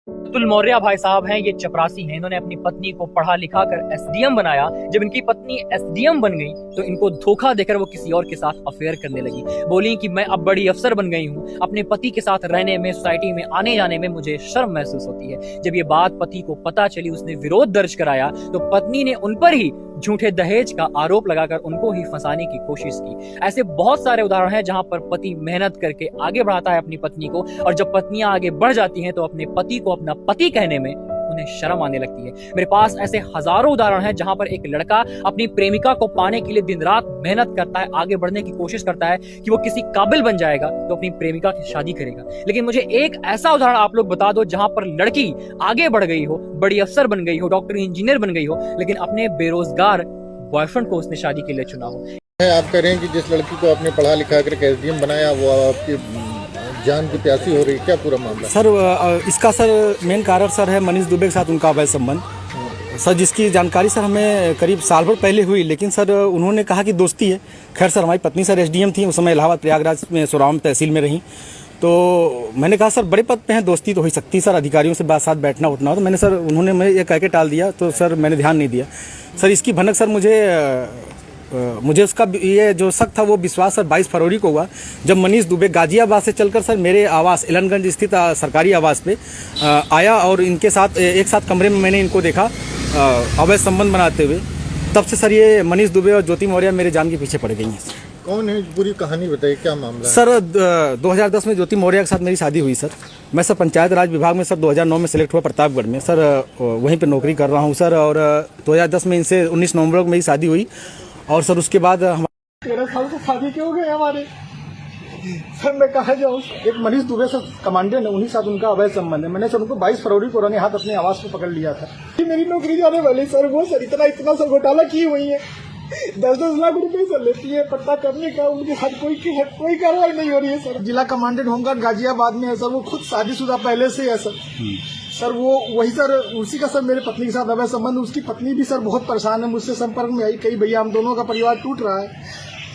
अतुल मौर्य भाई साहब हैं, ये चपरासी हैं। इन्होंने अपनी पत्नी को पढ़ा लिखा कर एसडीएम बनाया। जब इनकी पत्नी एसडीएम बन गई तो इनको धोखा देकर वो किसी और के साथ अफेयर करने लगी। बोली कि मैं अब बड़ी अफसर बन गई हूँ, अपने पति के साथ रहने में, सोसाइटी में आने जाने में मुझे शर्म महसूस होती है। जब ये बात पति को पता चली, उसने विरोध दर्ज कराया तो पत्नी ने उन पर ही झूठे दहेज का आरोप लगाकर उनको ही फंसाने की कोशिश की। ऐसे बहुत सारे उदाहरण हैं जहां पर पति मेहनत करके आगे बढ़ाता है अपनी पत्नी को, और जब पत्नियां आगे बढ़ जाती हैं तो अपने पति को अपना पति कहने में उन्हें शर्म आने लगती है। मेरे पास ऐसे हजारों उदाहरण हैं जहां पर एक लड़का अपनी प्रेमिका को पाने के लिए दिन रात मेहनत करता है, आगे बढ़ने की कोशिश करता है कि वो किसी काबिल बन जाएगा तो अपनी प्रेमिका की शादी करेगा। लेकिन मुझे एक ऐसा उदाहरण आप लोग बता दो जहां पर लड़की आगे बढ़ गई हो, बड़ी अफसर बन गई हो, डॉक्टर इंजीनियर बन गई हो, लेकिन अपने बेरोजगार बॉयफ्रेंड को उसने शादी के लिए चुना हो। आप कह रहे हैं कि जिस लड़की को आपने पढ़ा लिखा कर एसडीएम बनाया वो आपकी जान की प्यासी हो रही, क्या पूरा मामला? सर इसका मेन कारण सर है मनीष दुबे के साथ उनका अवैध संबंध। सर जिसकी जानकारी सर हमें करीब साल भर पहले हुई, लेकिन सर उन्होंने कहा कि दोस्ती है। खैर सर हमारी पत्नी सर एसडीएम थी, उस समय इलाहाबाद प्रयागराज में सोराम तहसील में रही। तो मैंने कहा सर बड़े पद पे हैं, दोस्ती तो हो सकती सर, अधिकारियों से साथ बैठना उठना हो। तो मैंने सर उन्होंने मैं ये कह के टाल दिया, तो सर मैंने ध्यान नहीं दिया। सर इसकी भनक सर मुझे उसका ये जो शक था वो विश्वास सर 22 फरवरी को हुआ, जब मनीष दुबे गाजियाबाद से चलकर सर मेरे आवास एलनगंज स्थित सरकारी आवास पे आया और इनके साथ एक साथ कमरे में मैंने इनको देखा अवैध संबंध बनाते हुए। तब से सर ये मनीष दुबे और ज्योति मौर्य मेरे जान के पीछे पड़ गई हैं। कौन है, पूरी कहानी बताइए, क्या मामला? सर 2010 में ज्योति मौर्य के साथ मेरी शादी हुई सर। मैं सर पंचायत राज विभाग में सर 2009 में सेलेक्ट हुआ प्रतापगढ़ में सर, वहीं पे नौकरी कर रहा हूँ सर। और 2010 में इनसे 19 नवंबर को मेरी शादी हुई और सर उसके बाद 13 साल से शादी क्यों गए हमारे? सर मैं कहा जाऊँ, एक मनीष दुबे सर कमांडेंट है, उन्हीं साथ उनका अवैध संबंध है। मैंने सर उनको 22 फरवरी को रंगे हाथ अपने आवास पे पकड़ लिया था। मेरी नौकरी जाने वाली सर, वो सर इतना सर घोटाला की हुई है, 10-10 लाख रुपए सर लेती है पट्टा करने का। उनके साथ कोई कार्रवाई नहीं हो रही है सर। जिला कमांडेंट होमगार्ड गाजियाबाद में है सर, वो खुद शादीशुदा पहले से है सर। सर वो वही सर उसी का सर मेरे पत्नी के साथ अवैध संबंध। उसकी पत्नी भी सर बहुत परेशान है, मुझसे संपर्क में आई, कही भैया हम दोनों का परिवार टूट रहा है,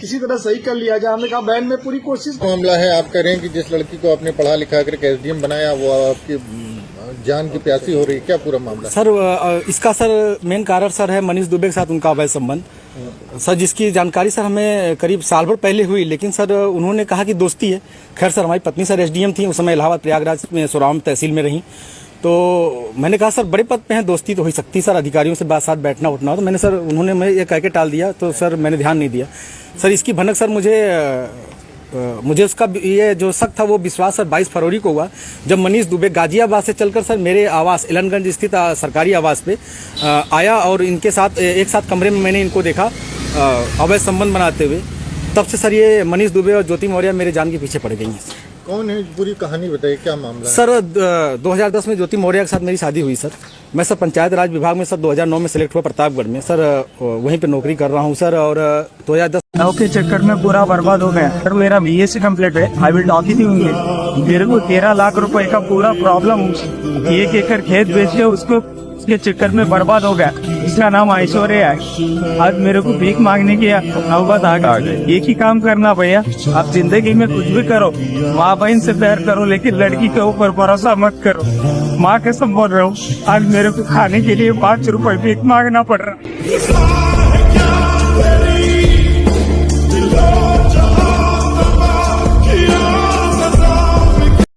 किसी तरह सही कर लिया जाए। हमने कहा बहन में पूरी कोशिश। मामला है, आप कह रहे हैं कि जिस लड़की को आपने पढ़ा लिखा कर एसडीएम बनाया वो आपकी जान की प्यासी हो रही, क्या पूरा मामला? सर इसका मेन कारण सर है मनीष दुबे के साथ उनका अवैध संबंध। सर जिसकी जानकारी सर हमें करीब साल भर पहले हुई, लेकिन सर उन्होंने कहा कि दोस्ती है। खैर सर हमारी पत्नी सर एसडीएम थी, उस समय इलाहाबाद प्रयागराज में सोराम तहसील में रही। तो मैंने कहा सर बड़े पद पे हैं, दोस्ती तो हो सकती सर, अधिकारियों से साथ बैठना उठना हो। तो मैंने सर उन्होंने मैं ये कह के टाल दिया, तो सर मैंने ध्यान नहीं दिया। सर इसकी भनक सर मुझे उसका ये जो शक था वो विश्वास सर 22 फरवरी को हुआ, जब मनीष दुबे गाजियाबाद से चलकर सर मेरे आवास एलनगंज स्थित सरकारी आवास पे आया और इनके साथ एक साथ कमरे में मैंने इनको देखा अवैध संबंध बनाते हुए। तब से सर ये मनीष दुबे और ज्योति मौर्य मेरे जान के पीछे पड़ गई हैं। कौन है, पूरी कहानी बताइए, क्या मामला? सर 2010 में ज्योति मौर्य के साथ मेरी शादी हुई सर। मैं सर पंचायत राज विभाग में सर 2009 में सेलेक्ट हुआ प्रतापगढ़ में सर, वहीं पे नौकरी कर रहा हूँ सर। और 2010 के चक्कर में पूरा बर्बाद हो गया सर। मेरा बीएससी कंप्लीट है, आई विल टॉक ही होंगे। मेरे को 13 लाख रुपए का पूरा प्रॉब्लम, 1 एकड़ खेत बेच के उसको उसके चक्कर में बर्बाद हो गया। इसका नाम ऐश्वर्या है। आज मेरे को भीख मांगने की नौबत आ गई। एक ही काम करना भैया, आप जिंदगी में कुछ भी करो, माँ बहन से प्यार करो, लेकिन लड़की के ऊपर भरोसा मत करो। माँ कसम बोल रहा हूँ, आज मेरे को खाने के लिए 5 रुपए भीख मांगना पड़ रहा है।